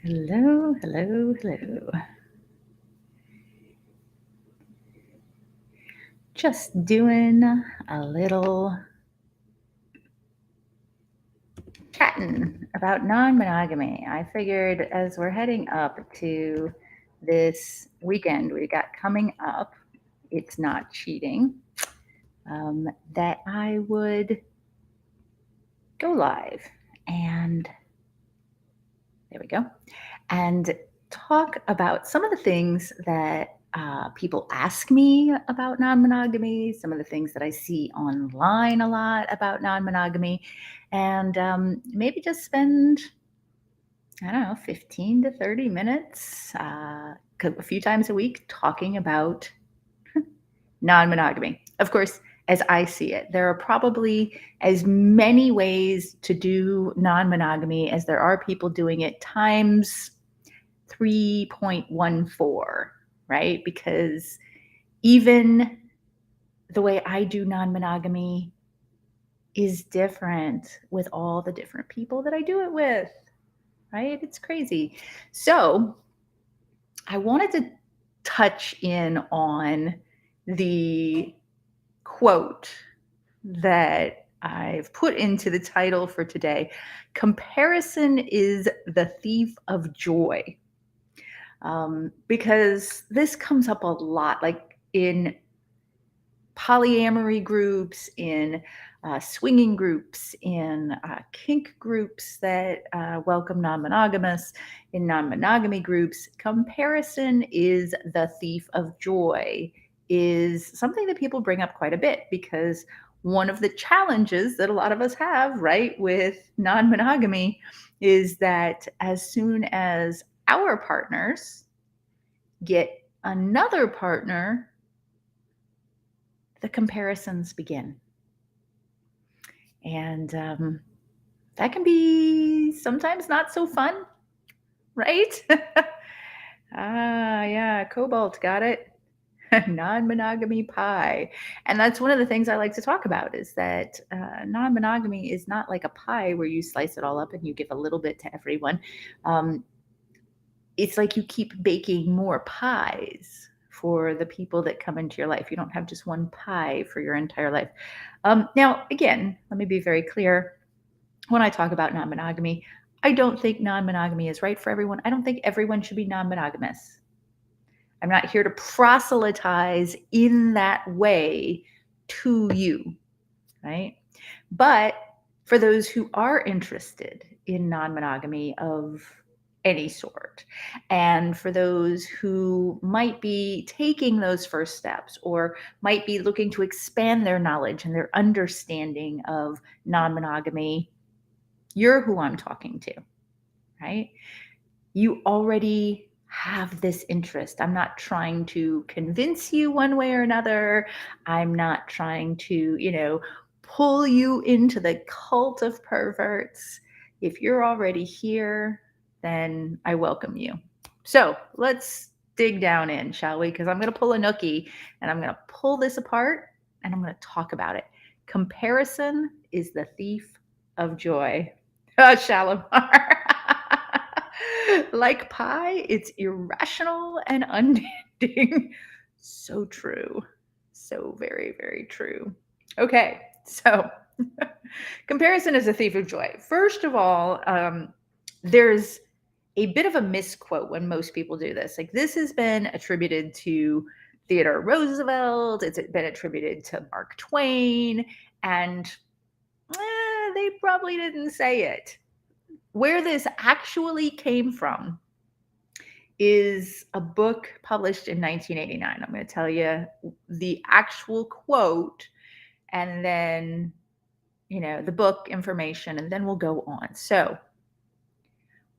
Hello, hello, hello. Just doing a little chatting about non monogamy. I figured as we're heading up to this weekend we got coming up, it's not cheating, that I would go live and there we go. And talk about some of the things that people ask me about non monogamy, some of the things that I see online a lot about non monogamy, and maybe just spend, I don't know, 15 to 30 minutes a few times a week talking about non monogamy. Of course, as I see it, there are probably as many ways to do non monogamy as there are people doing it times 3.14, right? Because even the way I do non monogamy is different with all the different people that I do it with, right? It's crazy. So I wanted to touch in on the quote that I've put into the title for today. Comparison is the thief of joy. Because this comes up a lot, like in polyamory groups, in swinging groups, in kink groups that welcome non monogamous, in non monogamy groups. Comparison is the thief of joy, is something that people bring up quite a bit because one of the challenges that a lot of us have, right, with non monogamy is that as soon as our partners get another partner, the comparisons begin. And that can be sometimes not so fun, right? Yeah, Cobalt got it. Non monogamy pie. And that's one of the things I like to talk about is that non monogamy is not like a pie where you slice it all up and you give a little bit to everyone. Um, it's like you keep baking more pies for the people that come into your life. You don't have just one pie for your entire life. Now, again, let me be very clear. When I talk about non monogamy, I don't think non monogamy is right for everyone. I don't think everyone should be non monogamous. I'm not here to proselytize in that way to you, right? But for those who are interested in non monogamy of any sort, and for those who might be taking those first steps or might be looking to expand their knowledge and their understanding of non monogamy, you're who I'm talking to, right? You already have this interest. I'm not trying to convince you one way or another. I'm not trying to, pull you into the cult of perverts. If you're already here, then I welcome you. So let's dig down in, shall we? Because I'm going to pull a nookie and I'm going to pull this apart and I'm going to talk about it. Comparison is the thief of joy. Shalimar. Like pie, it's irrational and unending. So true. So very, very true. Okay, so comparison is a thief of joy. First of all, there's a bit of a misquote when most people do this. Like this has been attributed to Theodore Roosevelt, it's been attributed to Mark Twain, and they probably didn't say it. Where this actually came from is a book published in 1989. I'm going to tell you the actual quote and then, the book information, and then we'll go on. So,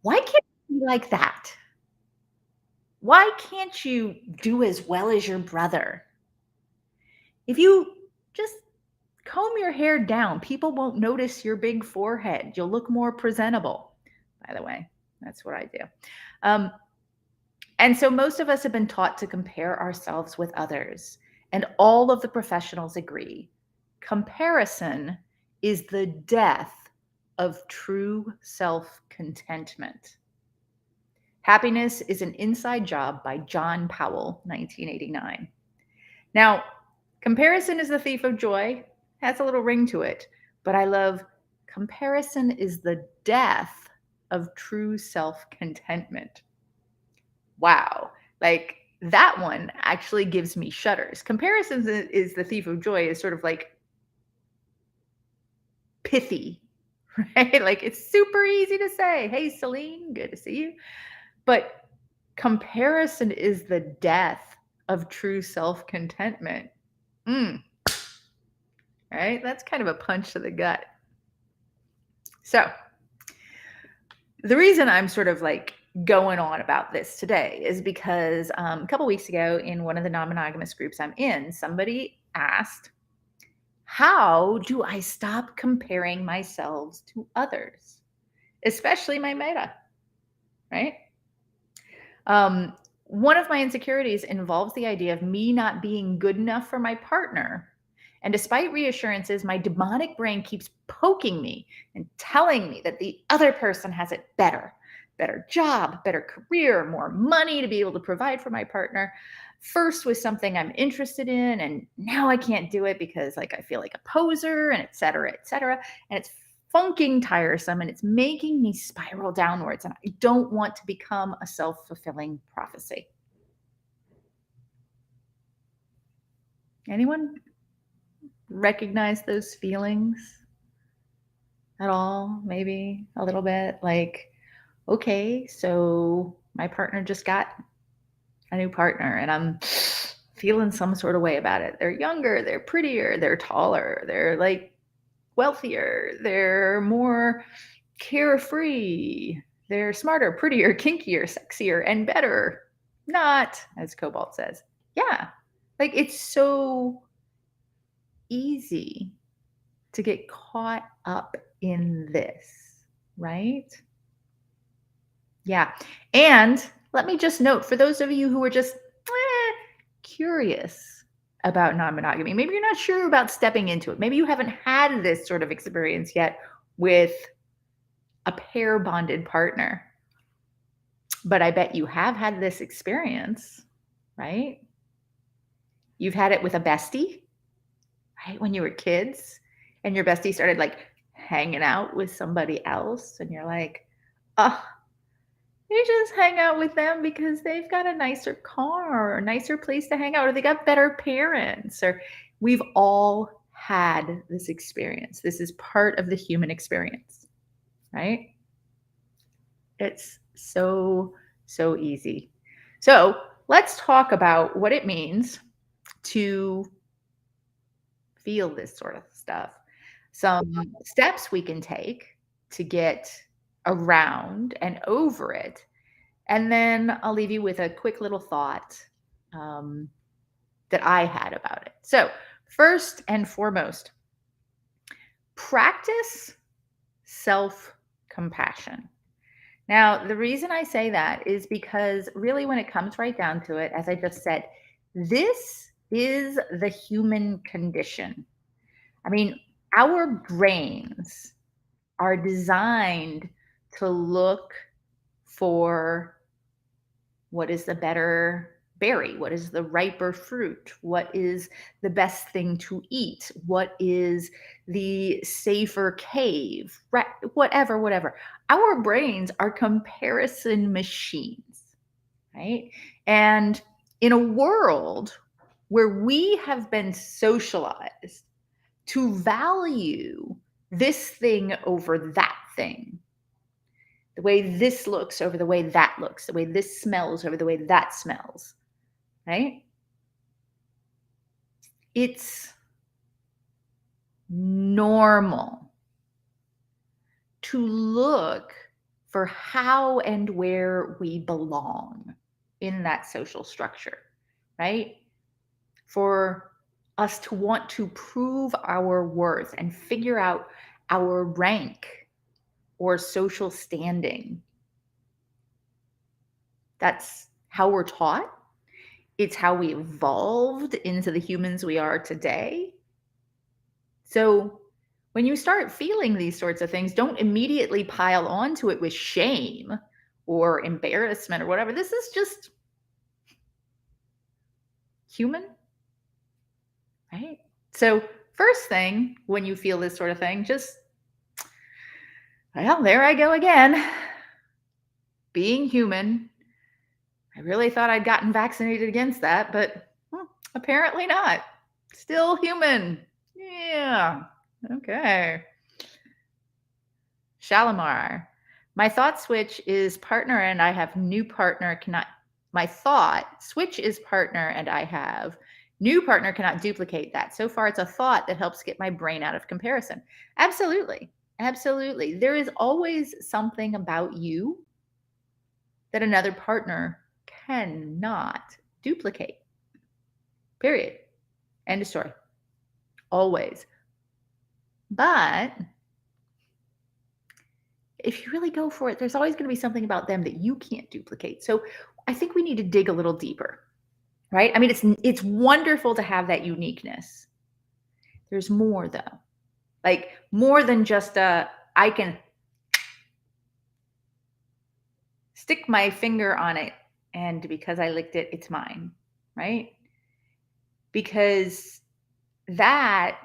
why can't you be like that? Why can't you do as well as your brother? If you just comb your hair down, people won't notice your big forehead. You'll look more presentable. By the way, that's what I do. Um, And so most of us have been taught to compare ourselves with others. And all of the professionals agree comparison is the death of true self contentment. Happiness is an Inside Job by John Powell, 1989. Now, comparison is the thief of joy, has a little ring to it, but I love comparison is the death of true self contentment. Wow. Like that one actually gives me shudders. Comparison is the thief of joy is sort of like pithy, right? Like it's super easy to say, hey, Celine, good to see you. But comparison is the death of true self contentment. Mm, right? That's kind of a punch to the gut. So, the reason I'm sort of like going on about this today is because a couple weeks ago in one of the non-monogamous groups I'm in, somebody asked, how do I stop comparing myself to others, especially my meta, right? One of my insecurities involves the idea of me not being good enough for my partner. And despite reassurances, my demonic brain keeps poking me and telling me that the other person has it better, better job, better career, more money to be able to provide for my partner. First was something I'm interested in, and now I can't do it because like I feel like a poser and et cetera, et cetera. And it's funking tiresome and it's making me spiral downwards. And I don't want to become a self-fulfilling prophecy. Anyone recognize those feelings at all? Maybe a little bit like, okay, so my partner just got a new partner and I'm feeling some sort of way about it. They're younger, they're prettier, they're taller, they're like wealthier, they're more carefree, they're smarter, prettier, kinkier, sexier, and better. Not, as Cobalt says. Yeah. Like it's so easy to get caught up in this, right? Yeah. And let me just note for those of you who are just curious about non monogamy, maybe you're not sure about stepping into it. Maybe you haven't had this sort of experience yet with a pair bonded partner. But I bet you have had this experience, right? You've had it with a bestie, right? When you were kids and your bestie started like hanging out with somebody else, and you're like, oh, you just hang out with them because they've got a nicer car or a nicer place to hang out, or they got better parents, or we've all had this experience. This is part of the human experience, right? It's so, so easy. So let's talk about what it means to feel this sort of stuff. Some steps we can take to get around and over it. And then I'll leave you with a quick little thought that I had about it. So, first and foremost, practice self compassion. Now, the reason I say that is because really, when it comes right down to it, as I just said, this is the human condition. I mean, our brains are designed to look for what is the better berry? What is the riper fruit? What is the best thing to eat? What is the safer cave? Right? Whatever, whatever. Our brains are comparison machines, right? And in a world where we have been socialized to value this thing over that thing, the way this looks over the way that looks, the way this smells over the way that smells, right? It's normal to look for how and where we belong in that social structure, right? For us to want to prove our worth and figure out our rank or social standing. That's how we're taught. It's how we evolved into the humans we are today. So when you start feeling these sorts of things, don't immediately pile onto it with shame or embarrassment or whatever. This is just human, right? So, first thing when you feel this sort of thing, just, well, there I go again. Being human. I really thought I'd gotten vaccinated against that, but apparently not. Still human. Yeah. Okay. Shalimar. My thought switch is partner and I have new partner cannot. My thought switch is partner and I have new partner cannot duplicate that. So far, it's a thought that helps get my brain out of comparison. Absolutely. Absolutely. There is always something about you that another partner cannot duplicate. Period. End of story. Always. But if you really go for it, there's always going to be something about them that you can't duplicate. So I think we need to dig a little deeper, right? I mean, it's wonderful to have that uniqueness. There's more though. Like more than just I can stick my finger on it and because I licked it, it's mine, right? Because that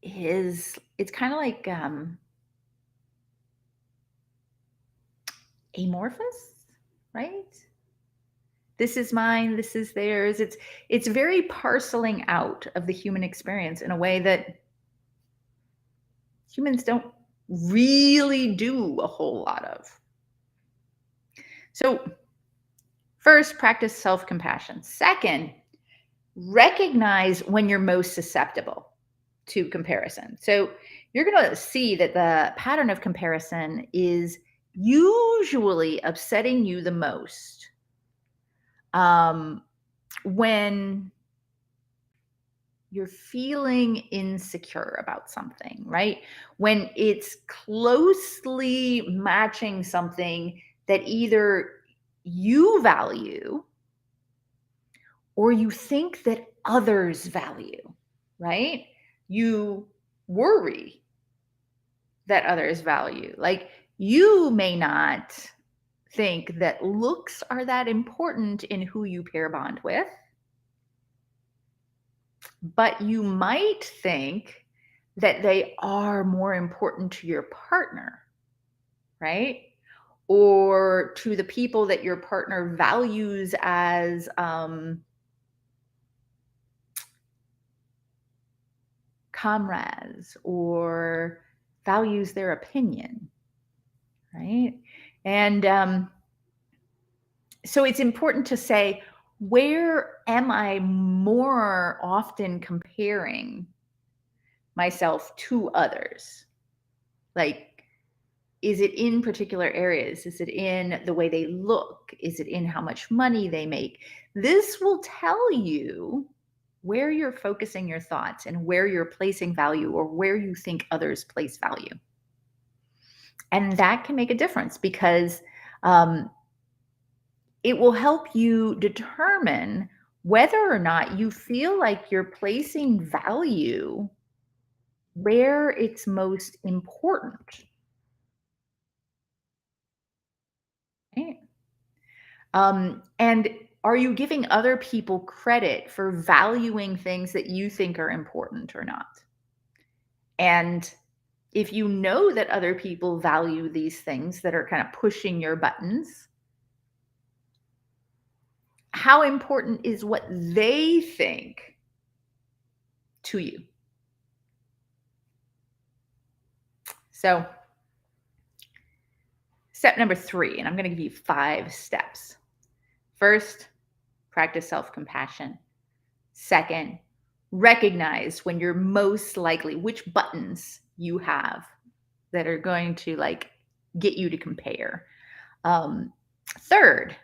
it's kind of like amorphous, right? This is mine, this is theirs. It's very parceling out of the human experience in a way that humans don't really do a whole lot of. So, first, practice self-compassion. Second, recognize when you're most susceptible to comparison. So, you're going to see that the pattern of comparison is usually upsetting you the most when you're feeling insecure about something, right? When it's closely matching something that either you value or you think that others value, right? You worry that others value. Like you may not think that looks are that important in who you pair bond with, but you might think that they are more important to your partner, right? Or to the people that your partner values as comrades or values their opinion, right? And so it's important to say, where am I more often comparing myself to others? Like, is it in particular areas? Is it in the way they look? Is it in how much money they make? This will tell you where you're focusing your thoughts and where you're placing value or where you think others place value. And that can make a difference because it will help you determine whether or not you feel like you're placing value where it's most important. Right? And are you giving other people credit for valuing things that you think are important or not? And if you know that other people value these things that are kind of pushing your buttons, how important is what they think to you? So, step number 3, and I'm going to give you 5 steps. First, practice self-compassion. Second, recognize when you're most likely, which buttons you have that are going to like get you to compare. Third,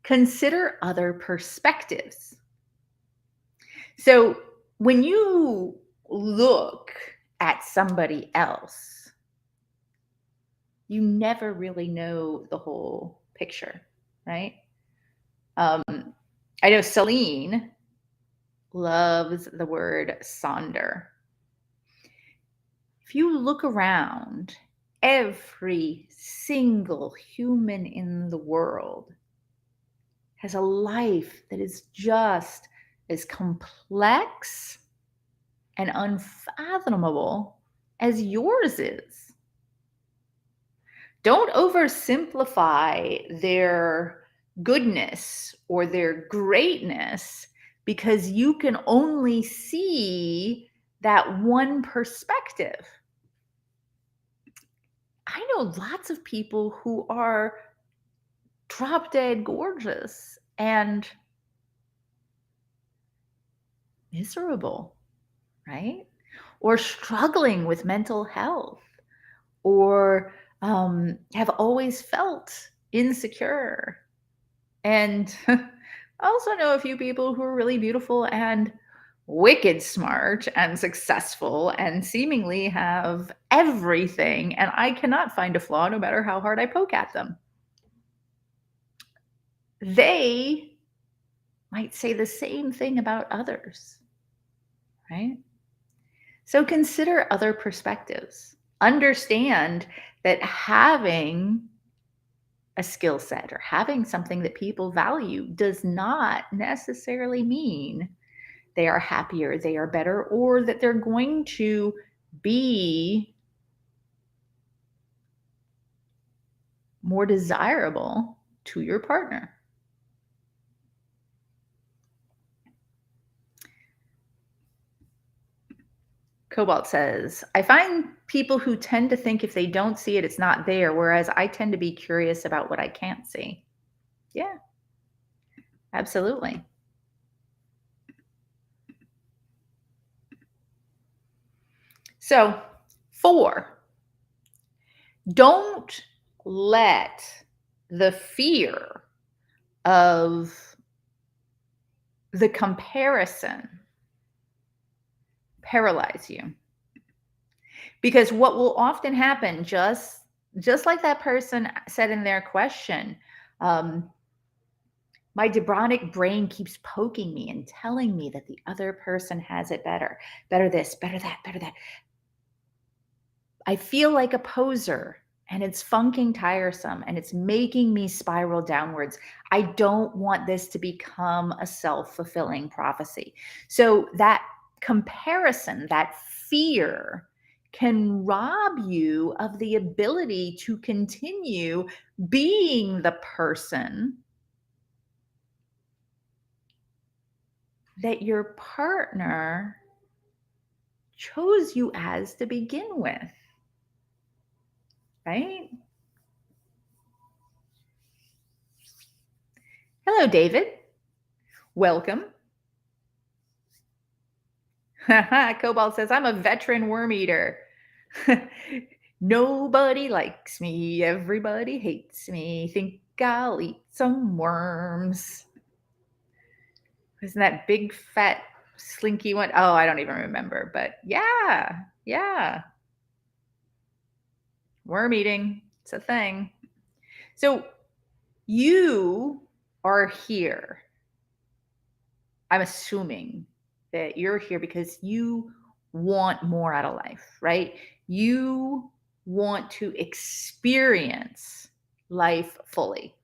consider other perspectives. So when you look at somebody else, you never really know the whole picture, right? I know Celine loves the word sonder. If you look around Every single human in the world has a life that is just as complex and unfathomable as yours is. Don't oversimplify their goodness or their greatness because you can only see that one perspective. I know lots of people who are drop dead gorgeous and miserable, right? Or struggling with mental health, or have always felt insecure. And I also know a few people who are really beautiful and wicked smart and successful and seemingly have everything. And I cannot find a flaw no matter how hard I poke at them. They might say the same thing about others, right? So consider other perspectives. Understand that having a skill set or having something that people value does not necessarily mean they are happier, they are better, or that they're going to be more desirable to your partner. Cobalt says, I find people who tend to think if they don't see it, it's not there, whereas I tend to be curious about what I can't see. Yeah, absolutely. So, 4, don't let the fear of the comparison paralyze you. Because what will often happen, just like that person said in their question, um, my demonic brain keeps poking me and telling me that the other person has it better, better this, better that, better that. I feel like a poser and it's funking tiresome and it's making me spiral downwards. I don't want this to become a self-fulfilling prophecy. So that comparison, that fear can rob you of the ability to continue being the person that your partner chose you as to begin with, right? Hello, David. Welcome. Cobalt says, I'm a veteran worm eater. Nobody likes me. Everybody hates me. Think I'll eat some worms. Isn't that big, fat, slinky one? Oh, I don't even remember. But yeah, yeah. Worm eating. It's a thing. So you are here. I'm assuming that you're here because you want more out of life, right? You want to experience life fully,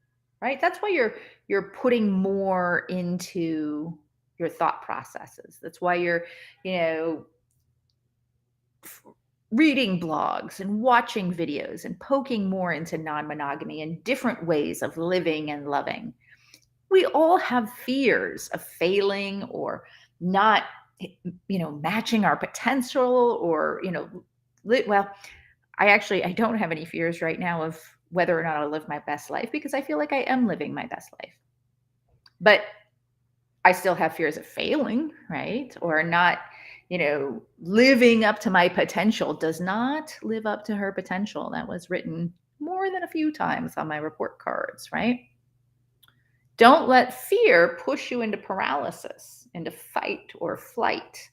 right? That's why you're putting more into your thought processes. That's why you're, you know, reading blogs and watching videos and poking more into non-monogamy and different ways of living and loving. We all have fears of failing or not, matching our potential, or, well, I don't have any fears right now of whether or not I'll live my best life, because I feel like I am living my best life. But I still have fears of failing, right? Or not, living up to my potential. Does not live up to her potential. That was written more than a few times on my report cards, right? Don't let fear push you into paralysis, into fight or flight,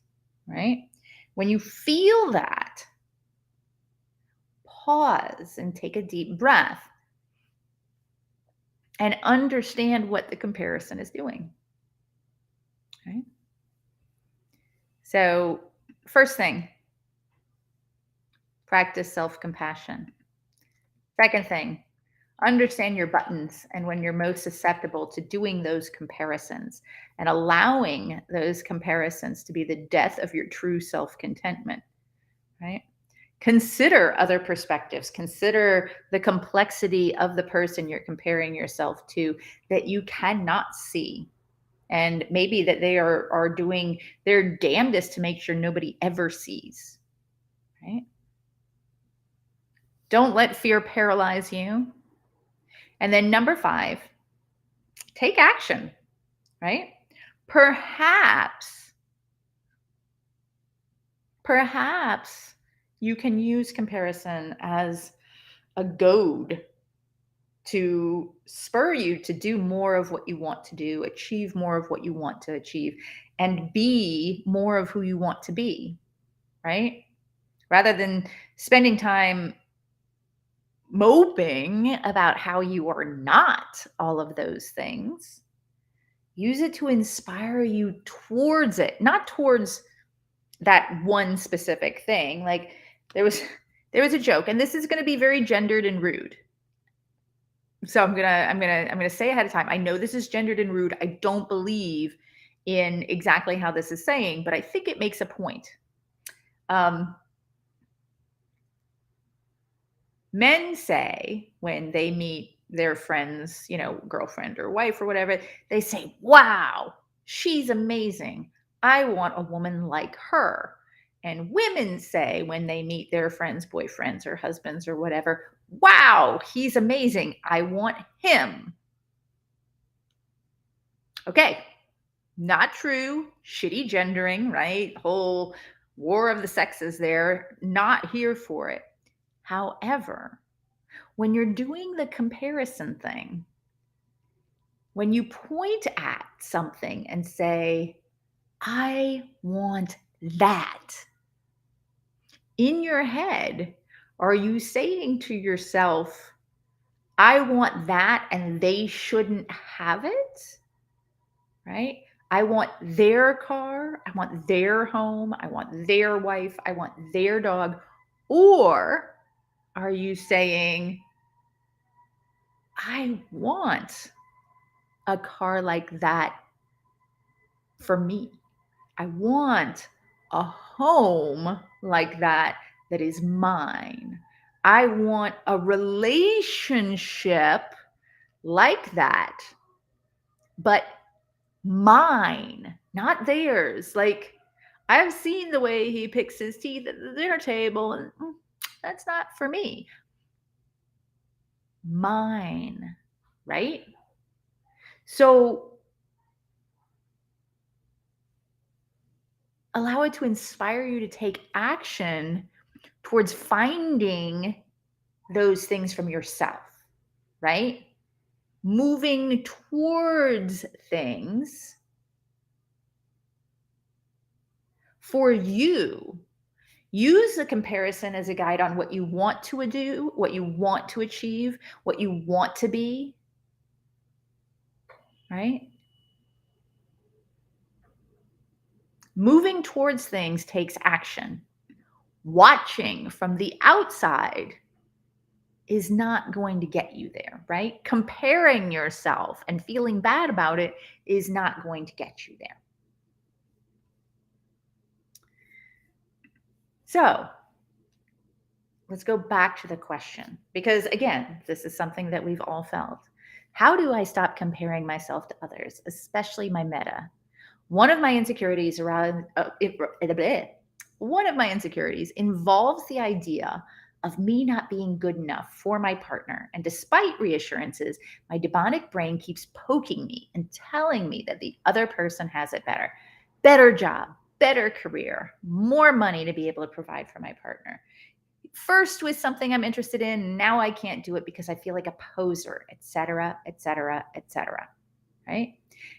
right? When you feel that, pause and take a deep breath and understand what the comparison is doing. Okay? So, first thing, practice self-compassion. Second thing, understand your buttons and when you're most susceptible to doing those comparisons and allowing those comparisons to be the death of your true self contentment, right? Consider other perspectives, consider the complexity of the person you're comparing yourself to that you cannot see. And maybe that they are doing their damnedest to make sure nobody ever sees, right? Don't let fear paralyze you. And then number 5, take action, right? Perhaps, perhaps you can use comparison as a goad to spur you to do more of what you want to do, achieve more of what you want to achieve, and be more of who you want to be, right? Rather than spending time moping about how you are not all of those things, use it to inspire you towards it, not towards that one specific thing. Like there was there was a joke, and this is going to be very gendered and rude. So I'm gonna say ahead of time. I know this is gendered and rude. I don't believe in exactly how this is saying, but I think it makes a point. Um, Men say when they meet their friends, girlfriend or wife or whatever, they say, "Wow, she's amazing. I want a woman like her." And women say when they meet their friends, boyfriends or husbands or whatever, "Wow, he's amazing. I want him." Okay, not true. Shitty gendering, right? Whole war of the sexes there. Not here for it. However, when you're doing the comparison thing, when you point at something and say, "I want that," in your head, are you saying to yourself, "I want that and they shouldn't have it"? Right? I want their car, I want their home, I want their wife, I want their dog. Or are you saying, "I want a car like that for me. I want a home like that that is mine. I want a relationship like that, but mine, not theirs." Like, I've seen the way he picks his teeth at the dinner table, and that's not for me. Mine, right? So allow it to inspire you to take action towards finding those things from yourself, right? Moving towards things for you. Use the comparison as a guide on what you want to do, what you want to achieve, what you want to be, right? Moving towards things takes action. Watching from the outside is not going to get you there, right? Comparing yourself and feeling bad about it is not going to get you there. So, let's go back to the question because, again, this is something that we've all felt. How do I stop comparing myself to others, especially my meta? One of my insecurities around one of my insecurities involves the idea of me not being good enough for my partner. And despite reassurances, my demonic brain keeps poking me and telling me that the other person has it better. Better job, better career, more money to be able to provide for my partner. First with something I'm interested in, now I can't do it because I feel like a poser, etc., etc., etc. Right?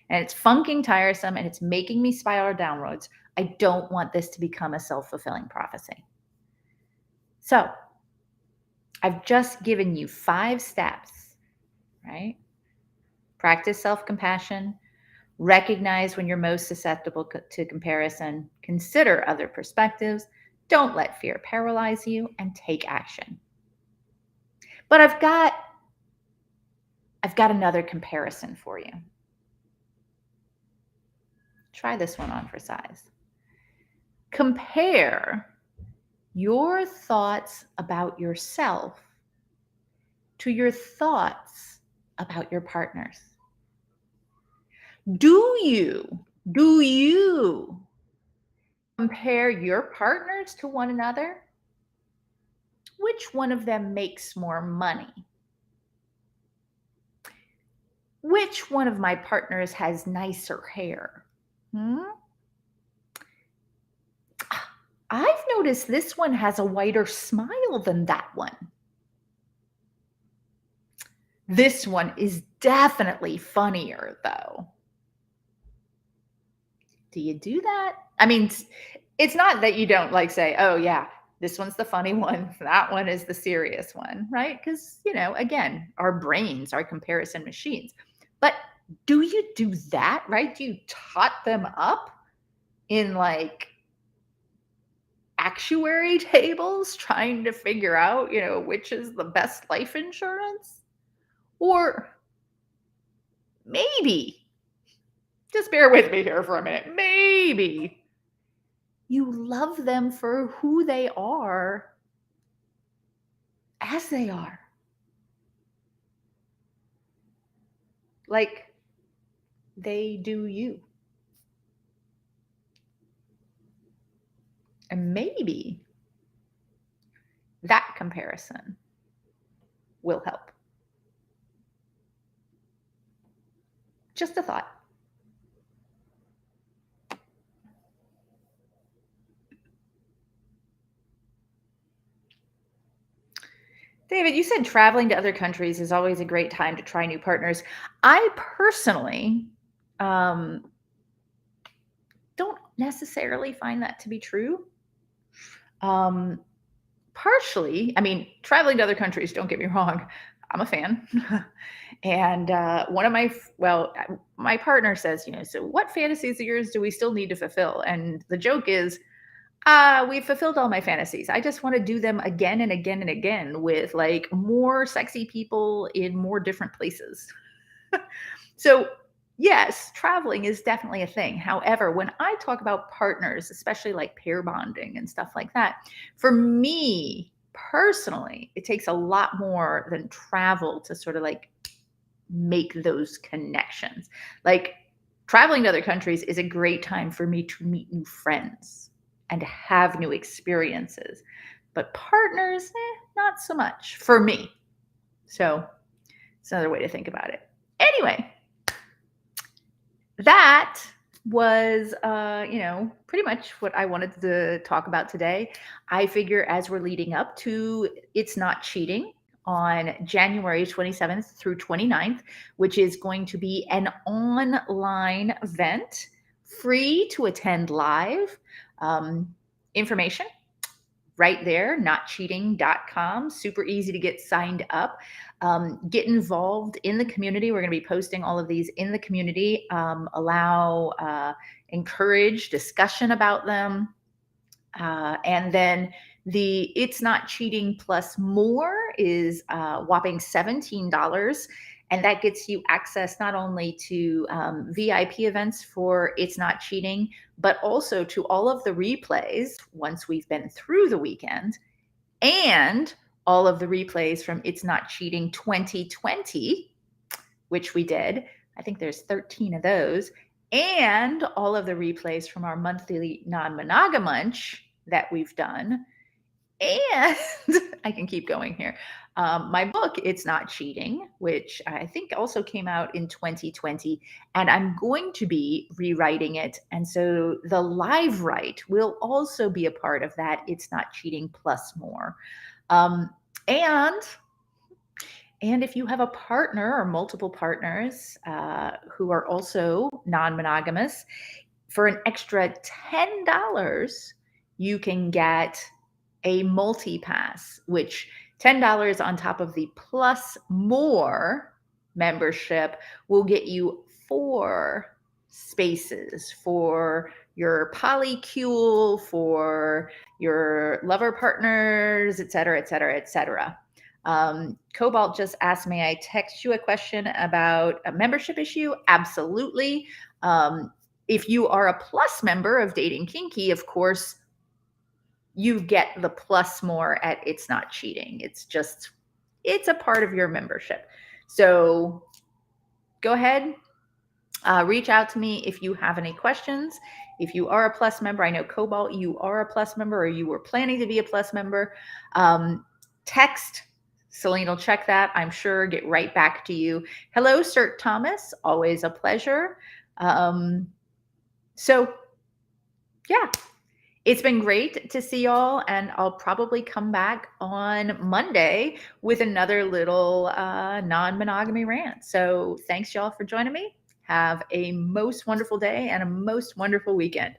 And it's funking tiresome and it's making me spiral downwards. I don't want this to become a self-fulfilling prophecy. So, I've just given you 5 steps, right? Practice self-compassion, recognize when you're most susceptible to comparison, consider other perspectives, don't let fear paralyze you, and take action. But I've got another comparison for you. Try this one on for size. Compare your thoughts about yourself to your thoughts about your partners. Do you compare your partners to one another? Which one of them makes more money? Which one of my partners has nicer hair? Hmm? I've noticed this one has a whiter smile than that one. This one is definitely funnier, though. Do you do that? I mean, it's not that you don't like say, oh, yeah, this one's the funny one, that one is the serious one, right? Because, again, our brains are comparison machines. But do you do that, right? Do you tot them up in like actuary tables trying to figure out, which is the best life insurance? Or maybe, just bear with me here for a minute, maybe you love them for who they are as they are. Like they do you. And maybe that comparison will help. Just a thought. David, you said traveling to other countries is always a great time to try new partners. I personally don't necessarily find that to be true. Um, Partially, I mean, traveling to other countries, don't get me wrong, I'm a fan. And one of my partner says, so what fantasies of yours do we still need to fulfill? And the joke is, we've fulfilled all my fantasies. I just want to do them again and again and again with like more sexy people in more different places. So, yes, traveling is definitely a thing. However, when I talk about partners, especially like pair bonding and stuff like that, for me personally, it takes a lot more than travel to sort of like make those connections. Like traveling to other countries is a great time for me to meet new friends and to have new experiences. But partners, not so much for me. So it's another way to think about it. Anyway, that was pretty much what I wanted to talk about today. I figure as we're leading up to It's Not Cheating on January 27th through 29th, which is going to be an online event, free to attend live. Information right there, notcheating.com. Super easy to get signed up. Get involved in the community. We're going to be posting all of these in the community. Encourage discussion about them. And then the It's Not Cheating Plus More is whopping $17. And that gets you access not only to VIP events for It's Not Cheating, but also to all of the replays once we've been through the weekend, and all of the replays from It's Not Cheating 2020, which we did. I think there's 13 of those. And all of the replays from our monthly non-monogamunch that we've done. And I can keep going here. My book, It's Not Cheating, which I think also came out in 2020, and I'm going to be rewriting it. And so the live write will also be a part of that It's Not Cheating Plus More. And if you have a partner or multiple partners who are also non-monogamous, for an extra $10, you can get a multi-pass, which $10 on top of the Plus More membership will get you 4 spaces for your polycule, for your lover partners, et cetera, et cetera, et cetera. Cobalt just asked, may I text you a question about a membership issue? Absolutely. If you are a plus member of Dating Kinky, of course, you get the plus more at It's Not Cheating. It's a part of your membership. So go ahead, reach out to me if you have any questions. If you are a plus member, I know Cobalt, you are a plus member, or you were planning to be a plus member, text. Celine will check that, I'm sure, get right back to you. Hello, Sir Thomas. Always a pleasure. So, yeah, it's been great to see y'all, and I'll probably come back on Monday with another little non-monogamy rant. So thanks, y'all, for joining me. Have a most wonderful day and a most wonderful weekend.